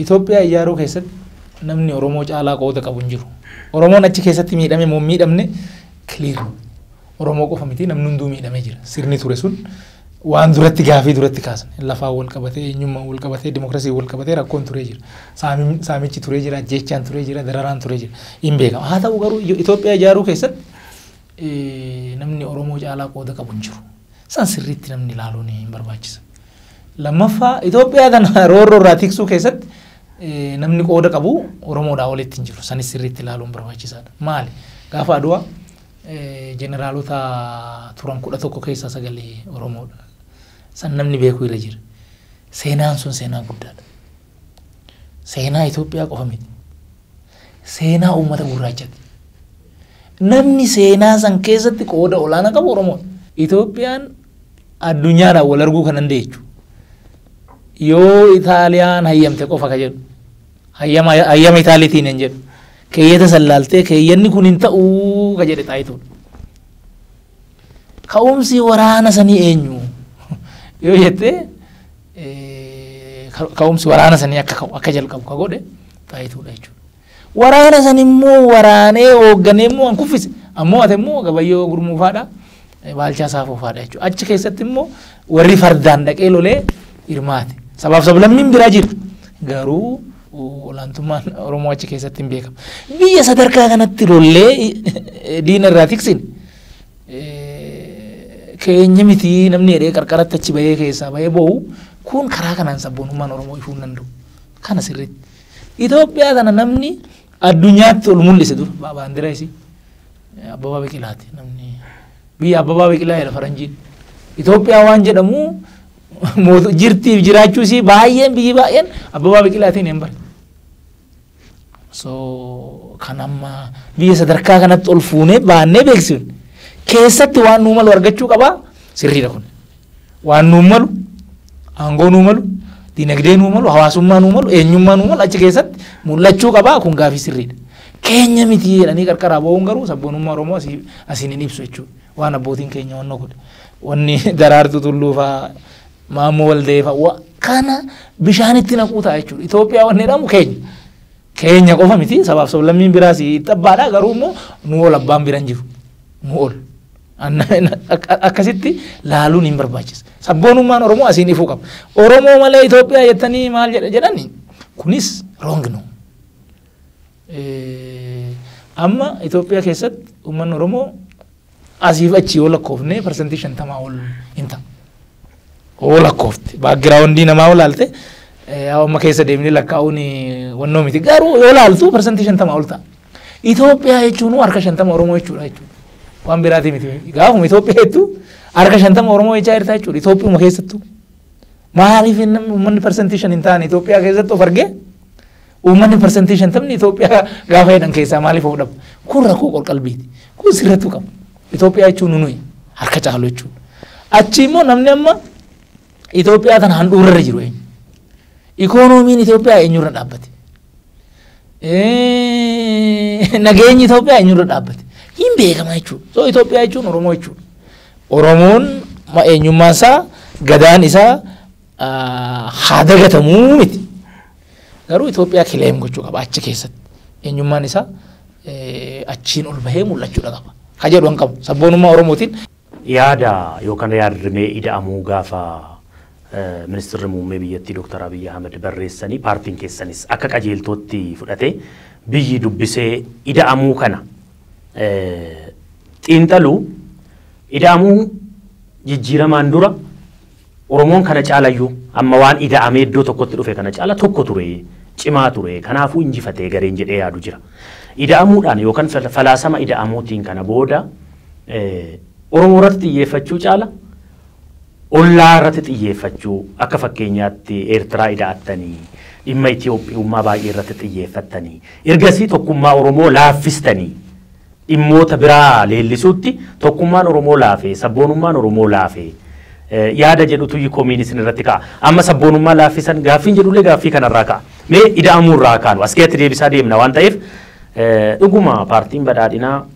Itoophiyaa ijaaruu keessatti namni Oromoo caalaa qooda qabu hin jiru. Oromoon achi keessatti miidhame moo miidhamne clear. Oromoo qofa miti namni hunduu miidhamee jira. Sirni ture sun waan duratti gaafii duratti kaasan. Lafaa wal qabatee, eenyummaa wal qabatee, dimokiraasii wal qabatee rakkoon turee jira. Saamichi turee jira, jechaan turee jira, dararaan turee jira. Hin beekama. Haa ta'u garuu Itoophiyaa ijaaruu keessatti namni Oromoo caalaa qooda qabu hin jiru. San sirriitti namni ilaaluun hin barbaachisa. Lammaffaa Itoophiyaa kana roorroo irraa tiksuu keessatti namni qooda qabu Oromoodhaa walitti hin jiru. Sanis sirriitti ilaaluun barbaachisaadha. Maali? Gaafa aduwaa jeneraalota turan 11 keessaa 9 Oromoodha. San namni beeku irra jira. Seenaan sun seenaa guddaadha. Seenaa Itoophiyaa qofa miti. Seenaa uummata gurraachaati. Namni seenaa san keessatti qooda olaanaa qabu Oromoodha. Itoophiyaan addunyaadhaan wal arguu kan dandeechu. Yoo Itaaliyaan hayyamte qofa ka jedhu. Hayyama Itaaliitiin hin jedhu. Keeyyata sallaaltee keeyyanni kun hin ta'uu ka jedhe Xaayituudha. Ka'umsi waraana sanii eenyu? Yoo jettee ka'umsi waraana sanii akka jalqabu ka godhe Xaayituudha jechuudha. Waraana san immoo waraanee hoogganee immoo an kuffise. Ammoo ate immoo Gabayyoo Gurmuufaadha. Baalchaa Saafofaadha jechuudha. Achi keessatti immoo warri fardaan dhaqee lolee hirmaate. Sabaaf sablammiin biraa jira. Garuu olaantummaan Oromoo achi keessatti hin beekamu. Biyya sadarkaa kanatti lollee diina irraa tiksin keenya miti namni jedhee qarqaratti achi bahee keessaa bahee ba'u kun karaa kanaan sabboonummaan Oromoo ifuu hin danda'u. Kana sirriitti. Itoophiyaa kana namni addunyaatti ol mul'ise dur baandiraa isii Abbabaa Biqilaati. Namni biyya Abbabaa Biqilaa jedha faranjiin. Itoophiyaa waan jedhamu jirtiif jiraachuu isii baay'een biyyi baay'een Abbabaa Biqilaatiin hin bare. So kan amma biyya sadarkaa kanatti ol fuunee baannee beeksifne keessatti waan nuu malu argachuu qabaa sirriidha kun. Waan nuu malu aangoo nuu malu dinagdee nuu malu hawaasummaa nuu malu eenyummaa nuu malu achi keessatti mul'achuu qabaa kun gaafii sirriidha. Keenya miti jedhanii qarqaraa ba'uun garuu sabboonummaa Oromoo asiin hin ibsu jechuudha. Waan abbootiin keenya wannoo godhe. Wanni Daraartuu Tulluu fa'aa Maammoo Waldee fa'aa kana bishaanitti naquu ta'a jechuudha. Itoophiyaa wanni jedhamu keenya. Keenya qofa miti sabaaf sablammiin biraas xabbaadha garuu immoo nu ol abbaan biran jiru. Nu ol. Akkasitti laaluun hin barbaachisa. Sabboonummaan Oromoo asiin ifuu qaba. Oromoo malee Itoophiyaa jettanii maal jedhani kunis wrong no. Amma Itoophiyaa keessatti uummanni Oromoo asiif achi yoo lakkoofne parsantii 50 ol hin ta'a. Oo lakkoofte baagiraawundii namaa olaalte amma keessa deemnee lakkaa'uun wannoo miti garuu yoo laaltu parsantii 50 ol ta'a. Itoophiyaa jechuun harka 50 Oromoo jechuudha jechuudha. Waan biraati miti. Gaafuma Itoophiyaa jettu harka 50 Oromoo jechaa jirta jechuudha. Itoophiyaa keessattuu maaliif uummanni parsantii 5 hin taane Itoophiyaa keessatti of argee uummanni parsantii 50 Itoophiyaa gaafa jedhan keessaa maaliif of dhabu? Kun rakkoo qalbiiti. Kun sirrattuu qaba. Itoophiyaa jechuun nuyi harka caalu jechuudha. Achi immoo namni amma Itoophiyaa tana handhuurarra jiru eenyu? Ikoonomiin Itoophiyaa eenyurra dhaabbate? Nageenyi Itoophiyaa eenyurra dhaabbate? Hin beekama jechuudha. So Itoophiyaa jechuun Oromoo jechuudha. Oromoon eenyummaan isaa gadaan isaa haa dagatamuu miti. Garuu Itoophiyaa kileem gochuu qaba achi keessatti. Eenyummaan isaa achiin ol bahee mul'achuudha qaba. Kajedhu an qabu sabboonummaa Oromootiin yaada yookaan yaadrimee ida'amuu gaafa ministeerri muummee biyyattii Dr. Abiy Ahmed barreessanii paartiin keessanis akka qajeeltootti fudhatee biyyi dubbisee ida'amuu kana xiinxaluu ida'amuu jijjiiramaan dura Oromoon kana caalayyuu amma waan ida'amee iddoo tokkotti dhufe kana caala tokko ture cimaa ture kanaafuu injifatee gareen jedhee yaadu jira. Ida'amuudhaan yookaan falaasama ida'amuutiin kana booda Oromoo irratti xiyyeeffachuu caala ollaa irratti xiyyeeffachuu akka fakkeenyaatti Eertiraa ida'attanii dhimma Itoophiyummaa baay'ee irratti xiyyeeffattanii ergasii tokkummaa Oromoo laaffistanii dhimmoota biraa leellisuutti tokkummaan Oromoo laafee sabboonummaan Oromoo laafee yaada jedhutu koominisin irratti ka'a. Amma sabboonummaa laaffisan gaaffiin jedhullee gaaffii kanarraa ka'a. Mee ida'amuu irraa kaanu as keessatti deebisaa deemna waan ta'eef dhuguma paartiin badhaadhinaa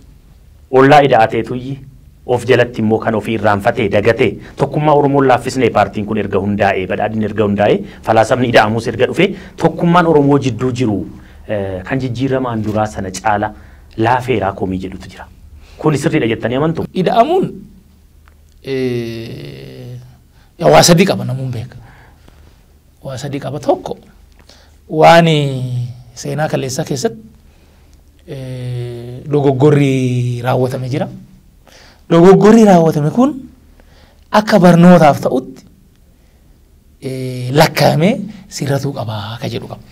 ollaa ida'ateetuyyi of jalatti immoo kan ofii irraanfatee dagatee tokkummaa Oromoon laaffisnee paartiin kun erga hundaa'ee badhaadhinni erga hundaa'ee falaasamni ida'amus erga dhufee tokkummaan Oromoo jidduu jiru kan jijjiiramaan duraa sana caala laafeeraa komii jedhutu jira. Kun sirriidha jettanii amantu? Ida'amuun waa sadii qaba namuun beeka. Waa sadii qaba tokko waan seenaa kaleessaa keessatti dogoggorri raawwatame jira. Dogoggorri raawwatame kun akka barnootaaf ta'utti lakkaa'amee sirratuu qabaa ka jedhu qaba.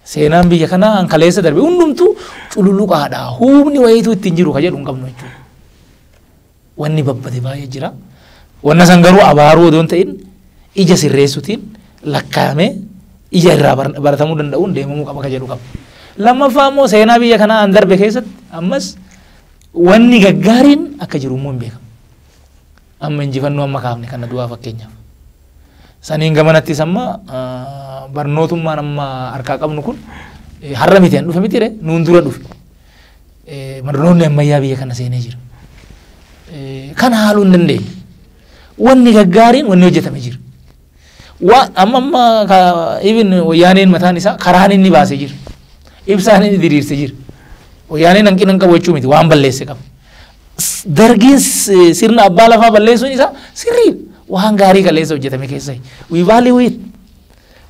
Seenaan biyya kanaa an kaleessa darbe hundumtuu cululuqaadha. Humni wayiitu ittiin jiru ka jedhu hin qabnu jechuudha. Wanni babbade baay'ee jira. Wanna san garuu abaaruu odoon ta'in ija sirreessutiin lakkaa'amee ija irraa baratamuu danda'uun deemamuu qaba ka jedhu qaba. Lammaffaa immoo seenaa biyya kanaa an darbe keessatti ammas wanni gaggaariin akka jiru immoo hin beekamu. Amma injifannoo amma kaafne kana du'aa fakkeenyaaf. Saniin gamanattis amma barnootummaan amma harkaa qabnu kun har'a miti an dhufe miti nuun dura dhufe. Barnoonni ammayyaa biyya kana seenee jira. Kana haaluu hin dandeenye. Wanni gaggaariin wanni hojjetame jira. Amma even wayyaaneen mataan isaa karaan inni baasee jira. Ibsaan inni diriirsee jira. Wayyaaneen hanqina hin qabu jechuu miti waan balleesse qaba. Dargiin sirna abbaa lafaa balleessuun isaa sirriidha. Waan gaarii kaleessa hojjetame keessa. We value it.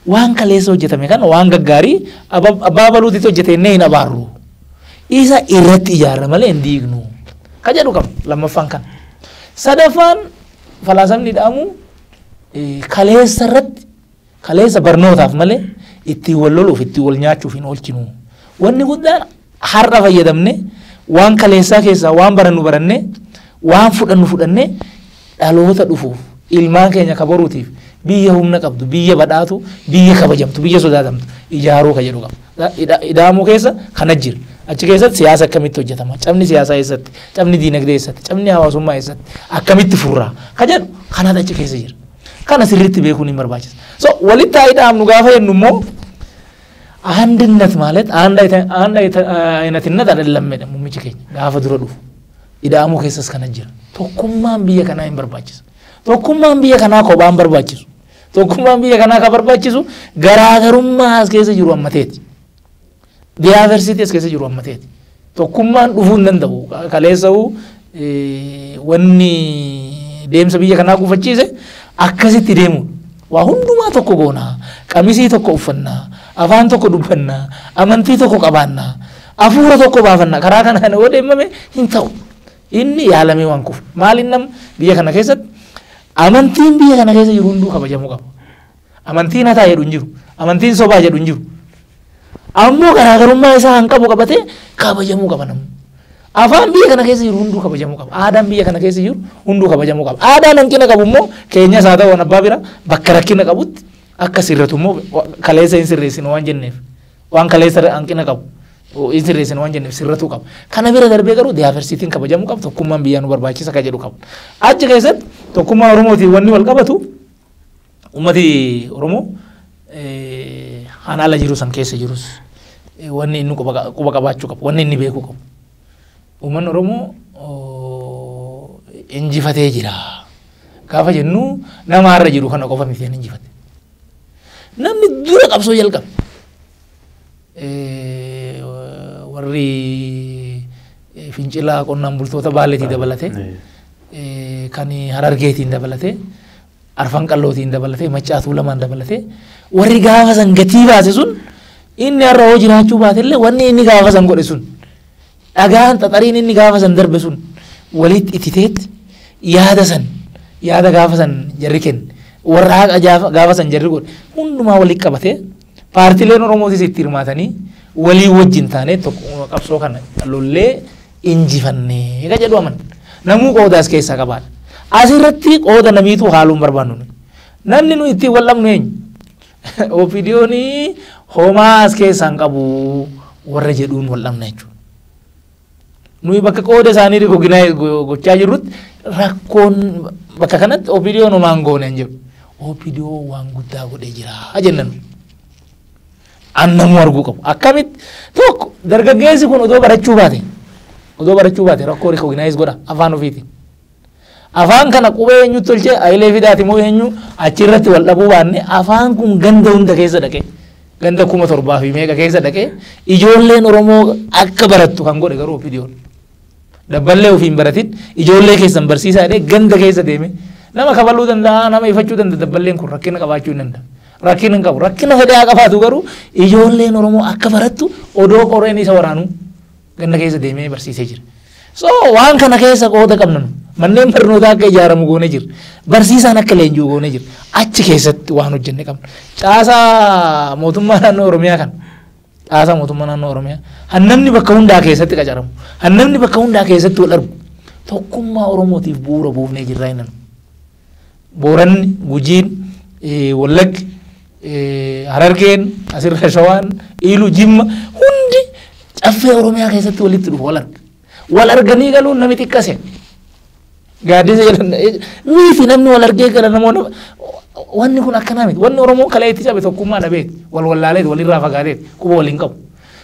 Waan kaleessa hojjetame kana waan gaggaarii abbaa baluutitti hojjete inni hin abaarru. Isa irratti ijaarra malee hin diignu. Ka jedhu qaba lammaffaan kana. Sadaffaan falaasamni ida'amu kaleessa irratti kaleessa barnootaaf malee ittiin wal loluuf ittiin wal nyaachuuf hin oolchinu. Wanni guddaan har'a fayyadamne waan kaleessaa keessaa waan barannu barannee waan fudhannu fudhannee dhaloota dhufuuf ilmaan keenya kabaruutiif biyya humna qabdu biyya badhaatu biyya kabajamtu biyya sodaatamtu ijaaruu ka jedhu qaba. Ida'amuu keessa kana jira. Achi keessatti siyaasa akkamitti hojjetama? Cabni siyaasaa eessatti? Cabni diinagdee eessatti? Cabni hawaasummaa eessatti? Akkamitti furraa? Ka jedhu kanatu achi keessa jira. Kana sirriitti beekuun hin barbaachisa. So walitti haa ida'amnu gaafa jennu immoo አንድነት ማለት አንድ አይነትነት አይደለም ሙሚች ከኝ ጋፈ ድሮ ዱፍ ኢዳሙ ከሰስ ከነጅር ቶኩማን ቢየ ከና ይንበርባችስ ቶኩማን ቢየ ከና ኮባን በርባችስ ቶኩማን ቢየ ከና ከበርባችሱ ገራገሩማ አስከሰ ጅሩ አመቴት ዲያቨርሲቲ አስከሰ ጅሩ አመቴት ቶኩማን ዱፉን እንደው ከለሰው ወኒ ደምሰ ቢየ ከና ጉፈቺሰ አከሲት ደሙ ዋሁንዱማ ቶኮ ጎና ቀሚሲ ቶኮ ኡፈና afaan tokko dubbanna amantii tokko qabaanna afuura tokko baafanna karaa kana kana wada himame hin ta'u inni yaalamee waan kufu maaliin nam biyya kana keessatti amantiin biyya kana keessa jiru hunduu kabajamuu qaba amantiin hataa jedhu hin jiru amantiin sobaa jedhu hin jiru ammoo garaagarummaa isaa hanqabu qabatee kabajamuu qaba namu afaan biyya kana keessa jiru hunduu kabajamuu qaba aadaan biyya kana keessa jiru hunduu kabajamuu qaba aadaan hanqina qabu immoo keenyas haa ta'u abbaa bira bakka rakkina qabutti akka sirratu immoo kaleessa hin sirreessinu waan jenneef waan kaleessa hanqina qabu hin sirreessinu waan jenneef sirratu qaba kana bira darbee garuu diyaaversiitiin kabajamuu qaba tokkummaan biyyaa nu barbaachisa ka jedhu qabu achi keessatti tokkummaa Oromootiin wanni wal qabatu ummati Oromoo haala jiru san keessa jirus wanni inni quba qabaachuu qabu wanni inni beekuu qabu ummanni Oromoo injifatee jira gaafa jennu nama har'a jiru kana qofa miti injifate namni dura qabsoo jalqabe warri fincilaa qonnaan bultoota baaleetii dabalate kan harargeetiin dabalate arfan qallootiin dabalate maccaatuu lamaan dabalate warri gaafa san gatii baase sun inni har'a hoo jiraachuu baatellee wanni inni gaafa san godhe sun dhagaan xaxariin inni gaafa san darbe sun walitti ititeetti yaada gaafa san jarri kenne warra haqa gaafa san jarri godhe hundumaa walitti qabatee paartileen Oromootis itti hirmaatanii walii wajjin taanee qabsoo kana lollee injifannee ka jedhu aman namuu qoodaas keessaa qabaadha asirratti qooda namiitu haaluun barbaannu namni nu ittiin wal dhabnu eenyu opidiyooni homaas keessaan qabu warra jedhuun wal dhabna jechuudha nuyi bakka qooda isaanii rigoginaa gochaa jirrutti rakkoon bakka kanatti opidiyoon homaan goone hin jiru opidiyoo waan guddaa godhee jira jennan annamu arguu qabu akkamitti tokko dargaggeessi kun odoo barachuu baate odoo barachuu baate rakkoo recognize godha afaan ofiitiin. Afaan kana qubee eenyu tolchee ayilee fidaati moo eenyu achirratti wal dhabuu baanne afaan kun ganda hunda keessa dhaqee ganda 7,000 fi meeqa keessa dhaqee ijoolleen Oromoo akka barattu kan godhe garuu opidiyoon. Dabballee ofiin baratin ijoollee keessan barsiisaa jedhee ganda keessa deeme nama kabaluu danda'a nama ifachuu danda'a dabballeen kun rakkina qabaachuu hin danda'a. Rakkina hin qabu rakkina fedhaa qabaatu garuu ijoolleen Oromoo akka barattu odoo qoreen isa waraanuu ganda keessa deemee barsiisee jira. So waan kana keessa qooda qabnan manneen barnootaa akka ijaaramu goone jira. Barsiisaan akka leenjuu goone jira. Achi keessatti waan hojjenne qabna. Caasaa mootummaa naannoo Oromiyaa kan caasaa mootummaa naannoo Oromiyaa hannamni bakka hundaa keessatti qacaramu. Hannamni bakka hundaa keessatti wal argu. Tokkummaa Oromootiif bu'uura buufnee jirra innan. Booranni, Gujiin, Wallaggi, Harargeen, asirra Shawaan, Iiluu, Jimma hundi caffee Oromiyaa keessatti walitti dhufu wal arga. Wal arganii galuun nami xiqqase. Gaaddisa jedhan miifi namni wal argee gala namoonni wanni kun akkanaa miti. Wanni Oromoo kalee itti cabe tokkummaa dhabeeti. Wal wallaaleeti walirraa fagaateeti. Quba waliin qabu.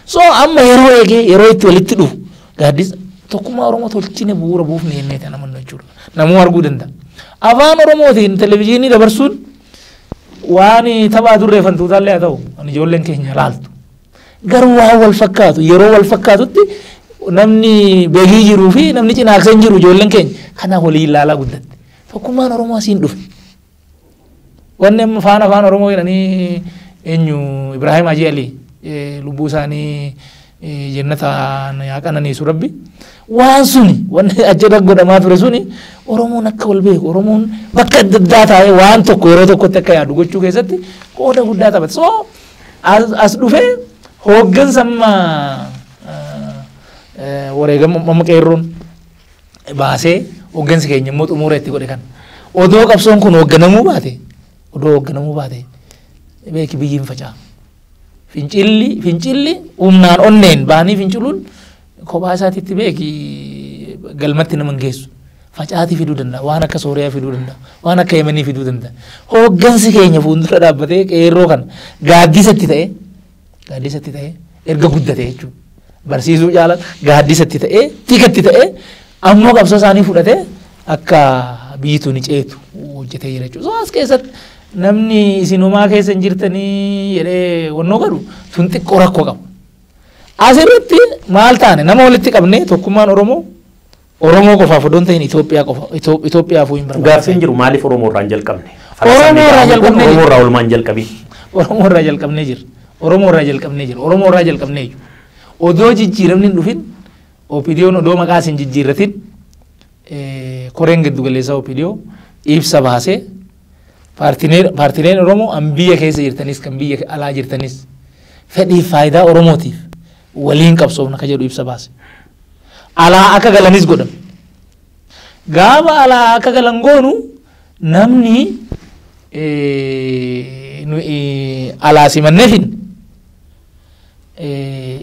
So amma yeroo eegee yeroo itti walitti dhufu gaaddisa tokkummaa Oromoo tolchine bu'uura buufne jennee ta'e namoonni jechuudha. Namuu arguu danda'a. Afaan Oromootiin televizyiinii dabarsuun waan taphaa turre fantuutaallee haa ta'u ijoolleen keenya laaltu. Garuu waan wal fakkaatu yeroo wal fakkaatutti namni beekii jiruu fi namni cinaakseen jiru ijoolleen keenya kana walii ilaalaa guddatte. Tokkummaan Oromoo asiin dhufe. Wanni amma afaan Oromoo jedhanii eenyu Ibrahim Haji Ali lubbuu isaanii jennataan yaa qananiisu rabbi. Waan suni wanni ajjira godhamaa ture suni Oromoon akka wal beeku Oromoon bakka adda addaa taa'ee waan tokko yeroo tokkotti akka yaadu gochuu keessatti qooda guddaa taphate. So as dhufee hooggansa amma wareegama amma qeerroon baasee hooggansi keenya immoo xumura itti godhe kan. Odoo qabsoon kun hoogganamuu baate beeki biyyiin faca'a. Fincilli humnaan onneen baanii finciluun kophaa isaatiitti beeki galmatti nama hin geessu. Facaatii fiduu danda'a. Waan akka Sooriyaa fiduu danda'a. Waan akka Yemanii fiduu danda'a. Hooggansi keenya fuuldura dhaabbatee qeerroo kana gaaddisatti ta'ee erga guddate jechuudha. Barsiisuu caalaan gaaddisatti ta'ee tikatti ta'ee ammoo qabsoo isaanii fudhatee akka biyyitu ni ceetu hojjetee jira jechuudha. So as keessatti namni isinumaa keessa hin jirtanii jedhee wannoo godhu tun xiqqoo rakkoo qaba. Asirratti maal taane nama walitti qabnee tokkummaan Oromoo qofaaf odoon ta'in Itoophiyaaf hin barbaadu. Gaaffiin jiru maaliif Oromoo irraa hin jalqabne? Oromoo irraa olmaan jalqabii. Oromoo irraa jalqabnee jira. Oromoo irraa jalqabnee jiru. Odoo jijjiiramni hin dhufin opidiyoon odoo maqaa isin jijjiirratin koreen giddu galeessaa opidiyoo ibsa baasee paartileen Oromoo an biyya keessa jirtanis kan biyya alaa jirtanis fedhiif faayidaa Oromootiif waliin qabsoofna ka jedhu ibsa baase. Alaa akka galanis godhame. Gaafa alaa akka galan goonu namni alaa simanneefin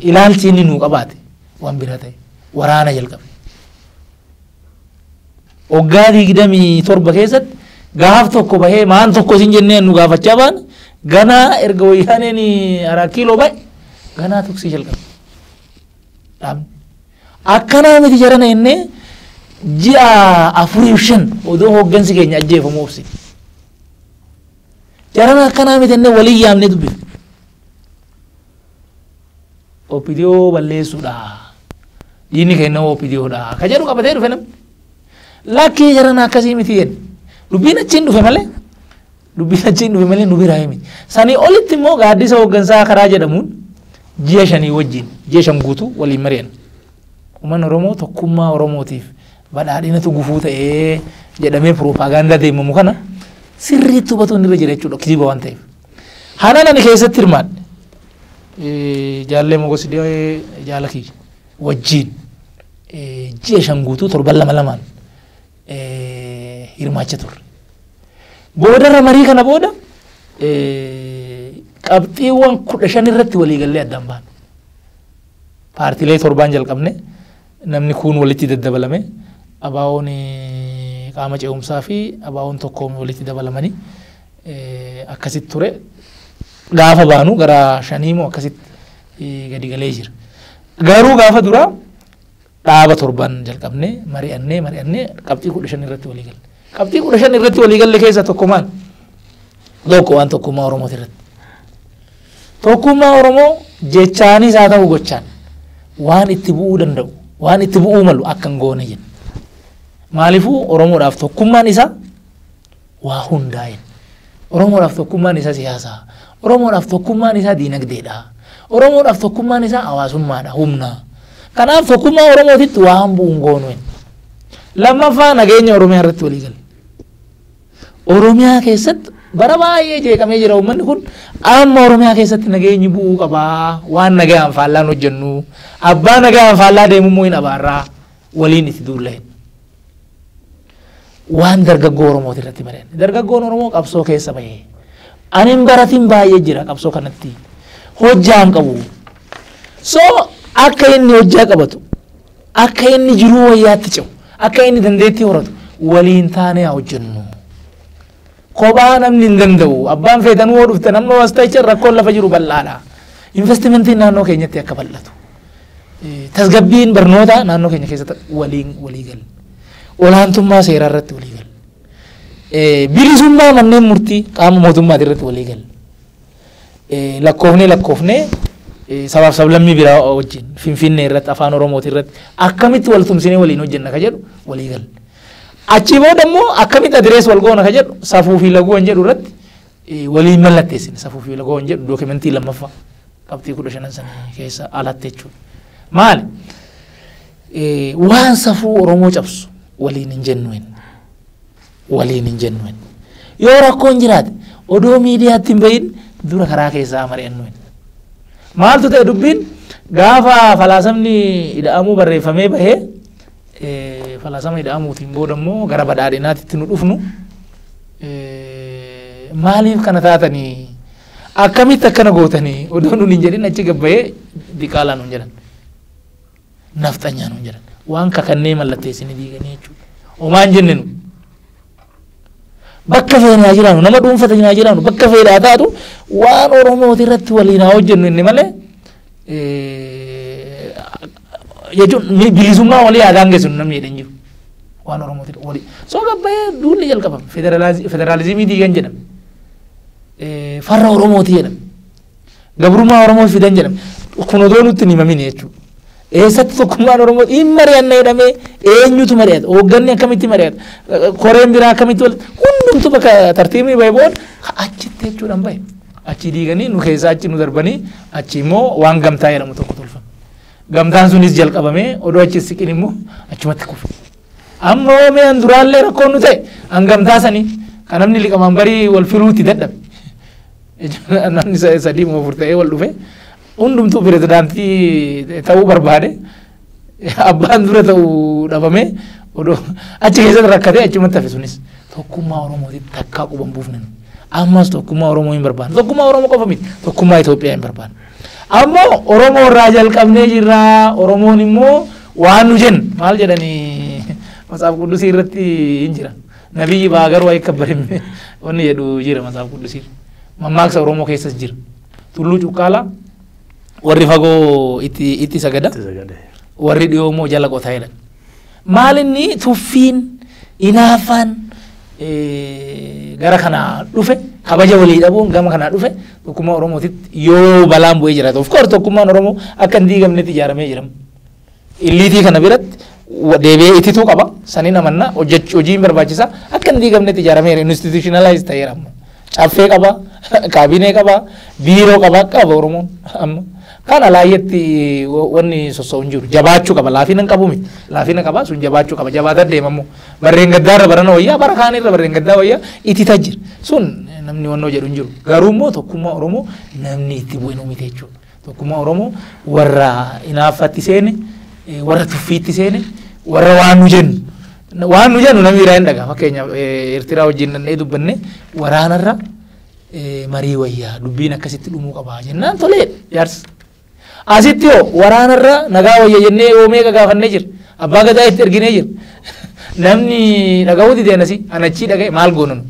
ilaalchi inni nuu qabaate waan bira ta'e waraana jalqabe. Waggaa 27 keessatti gaaf tokko bahee maan tokko isin jennee nu gaafachaa baan ganaa erga wayyaaneen araa kiiloo bahe ganaa tuksii jalqabe. Akkanaa miti jarana jennee ji'a 4-5 odoo hooggansi keenya ajjeefamu obsi. Jarana akkanaa miti jennee walii yaamnee dubbifne. Opidiyoo balleessuudha. Diinni keenya opidiyoodha. Ka jedhu qabatee dhufe namni. Lakkii jarana akkasii miti jedhe. Dubbiin achiin dhufe malee nu biraa himi. Sanii olitti immoo gaaddisa hooggansaa karaa jedhamuun ji'a 5 wajjin ji'a 5 guutuu waliin mari'an. Uummanni Oromoo tokkummaa Oromootiif badhaadhinatu gufuu ta'ee jedhamee piroopaagandaa deemamu kana sirriitti hubatuun irra jira jechuudha kijiba waan ta'eef. Hanan ani keessatti hirmaadhe. Jaallee Mogosidee jaalakii wajjin ji'a 5 guutuu 7-2 hirmaacha turre. Boodarra marii kana booda qabxiiwwan 15 irratti waliigallee addaan baane. Paartilee 7 jalqabne namni kun walitti daddabalame abaawoon qaama ce'umsaa fi abaawoon tokkoomee walitti dabalamanii akkasitti ture. Gaafa baanu gara 5 moo akkasitti gadi galee jira. Garuu gaafa dura dhaaba torban jalqabnee mari'annee qabxii 15 irratti walii galle. Qabxii 15 irratti walii galle keessa tokko maal? Tokko waan tokkummaa Oromoo irratti. Tokkummaa Oromoo jechaanis haa ta'u gochaan waan itti bu'uu danda'u waan itti bu'uu malu akka hin goone jenna. Maaliifuu Oromoodhaaf tokkummaan isaa waa hundaa'e. Oromoodhaaf tokkummaan isaa siyaasaa. Oromoodhaaf tokkummaan isaa diinagdeedha. Oromoodhaaf tokkummaan isaa hawaasummaadha humna. Kanaaf tokkummaa Oromootitti waan bu'uun goonu. Lammaffaa nageenya Oromiyaa irratti walii galle. Oromiyaa keessatti bara baay'ee jeeqamee jira uummanni kun amma Oromiyaa keessatti nageenyi bu'uu qabaa waan nagaan faallaan hojjennu abbaa nagaan faallaa deemummoo hin abaarraa waliin itti duulleen. Waan dargaggoo Oromooti irratti mari'an. Dargaggoon Oromoo qabsoo keessa bahee. Ani baratiin baay'ee jira qabsoo kanatti. Hojjaan qabu. So akka inni hojjaa qabatu, akka inni jiruu wayyaatti ce'u, akka inni dandeettii horatu waliin taanee haa hojjennu. Kophaa namni hin danda'u. Abbaan feetanuu hoo dhufte namni waastaacha rakkoon lafa jiru bal'aadha. Investimentiin naannoo keenyatti akka bal'atu. Tasgabbiin barnoota naannoo keenya keessatti walii galle. Olaantummaa seeraa irratti walii galle. Bilisummaa manneen murtii qaama mootummaati irratti walii galle. Lakkoofnee sabaaf sablammii biraa wajjin Finfinnee irratti afaan Oromooti irratti akkamitti wal tumsinee waliin hojjenna ka jedhu walii galle. Achi booda immoo akkamitti adirees wal goona ka jedhu safuu fi laguu jedhu irratti waliin mallatteessine safuu fi laguu jedhu dookimentii lammaffaa qabxii 15 sana keessa alaatti jechuudha. Maali? Waan safuu Oromoo cabsu waliin hin jennuun. Yoo rakkoon jiraate odoo miidiyaatti hin bahin dura karaa keessaa mari'annuun. Maaltu ta'e dubbiin gaafa falaasamni ida'amuu barreeffamee bahee falaasama ida'amuutiin booda immoo gara badhaadhinaatti nu dhufnu maaliif kana taatanii akkamitti akkana gootanii odoo nuun hin jedhin achi gabbayee diqaalaa nuun jedhan nafxanyaa nuun jedhan waan kakannee mallatteessanii diiganii jechuudha. Homaan jenne nu bakka feenaa jiraanu nama dhuunfataa jiraanu bakka feenaa taatu waan Oromooti irratti waliin haa hojjennu inni malee jechuun bilisummaa walii haa daangessu namni jedhan jiru waan Oromooti walii. So gabbayee duulli jalqabame federaalizimii diigan jedhame. Farra Oromooti jedhame. Gabrummaa Oromoo fidan jedhame. Kun odoo nutti hin himamin jechuudha. Eessatti tokkummaan Oromoo hin mari'anna jedhamee eenyutu mari'ata? Hoogganni akkamitti mari'ata? Koreen biraa akkamitti hundumtu bakka tartiibni bahee booda achitti jechuudhaan bahe. Achi diiganii nu keessaa achi nu darbanii achi immoo waan gamtaa jedhamu tokko tolfame. Gamtaan sunis jalqabamee odoo achi siqin immoo achumatti kufe. Amma oomiyaan duraallee rakkoon nu ta'e hangamtaa sanii kan namni liqamaan barii wal filuutti dadhabe. Namni sadii moo afur ta'ee wal dhufe. Hundumtuu pirezidaantii ta'uu barbaade abbaan dura ta'uu dhabame odoo achi keessatti rakkatee achumatti hafe sunis tokkummaa Oromootitti takkaa quban buufne. Ammas tokkummaa Oromoo hin barbaanne. Tokkummaa Oromoo qofa miti tokkummaa Itoophiyaa hin barbaanne. Ammoo Oromoo irraa jalqabnee jirra. Oromoon immoo waan nu jennu maal jedhanii Matsaaf Quddusii irratti hin jira. Nabiyyi baagaruu ayika barime wanni jedhu jira Matsaaf Quddusii. Mammaaksa Oromoo keessas jira. Tulluu Cuqqaalaa warri fagoo itti sagada warri dhiyoo immoo jala qotaa jedhan. Maalinni tuffiin inaafaan gara kanaa dhufe kabaja walii dhabuun gama kanaa dhufe tokkummaa Oromootitti yoo balaan bu'ee jiraata. Of course tokkummaan Oromoo akka hin diigamnetti ijaaramee jira. Illiitii kana biratti deebi'ee ittituu qaba. Saniin amannaa hojiin barbaachisaa akka hin diigamnetti ijaaramee jira. Institutionalize ta'eera ammoo. Caffee qaba, kaabinee qaba, biiroo qaba Oromoon amma. Kana laayyetti wanni soso'u hin jiru. Jabaachuu qaba. Laafina hin qabu miti. Laafina qaba sun jabaachuu qaba. Jabaataa deemamu. Barreen gaddaarra barana wayyaa bara kaanirra barreen gaddaa wayyaa ittita jira. Sun namni wannoo jedhu hin jiru. Garuu immoo tokkummaa Oromoo namni itti bu'e nu miti jechuudha. Tokkummaa Oromoo warra inaaffatti seene, warra tuffiitti seene, warra waan nu jennu. Waan nu jennu namni biraa hin dhagaa. Fakkeenyaaf Eertiraa wajjin dhannee dubbanne waraanarra marii wayyaa dubbiin akkasitti dhumuu qaba jennaan tolee jaarsa. Asitti yoo waraanarra nagaa wayya jennee oomee gagaafannee jira. Abbaa gadaa itti erginee jira. Namni dhaga'uu dideenasi anachii dhaga'e maal goonan.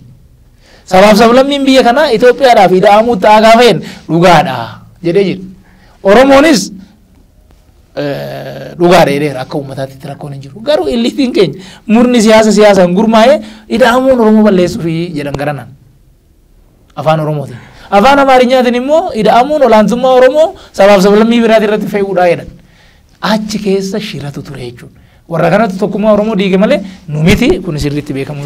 Sabaaf sablammiin biyya kanaa Itoophiyaadhaaf ida'amuu ta'aa gaafeen dhugaadha jedhee jira. Oromoonis dhugaa dheeraa akka uummataatti rakkoon hin jiru. Garuu illiitiin keenya murni siyaasaan gurmaa'ee ida'amuun Oromoo balleessuuf jedhan garanaan afaan Oromootiin. Afaan Amaarinyaatiin immoo ida'amuun olaantummaa Oromoo sabaaf sablammii biraatii irratti fe'uudhaa jedhan. Achi keessa shiratu ture jechuudha. Warra kanatti tokkummaa Oromoo diige malee nu miti kun sirriitti beekamuu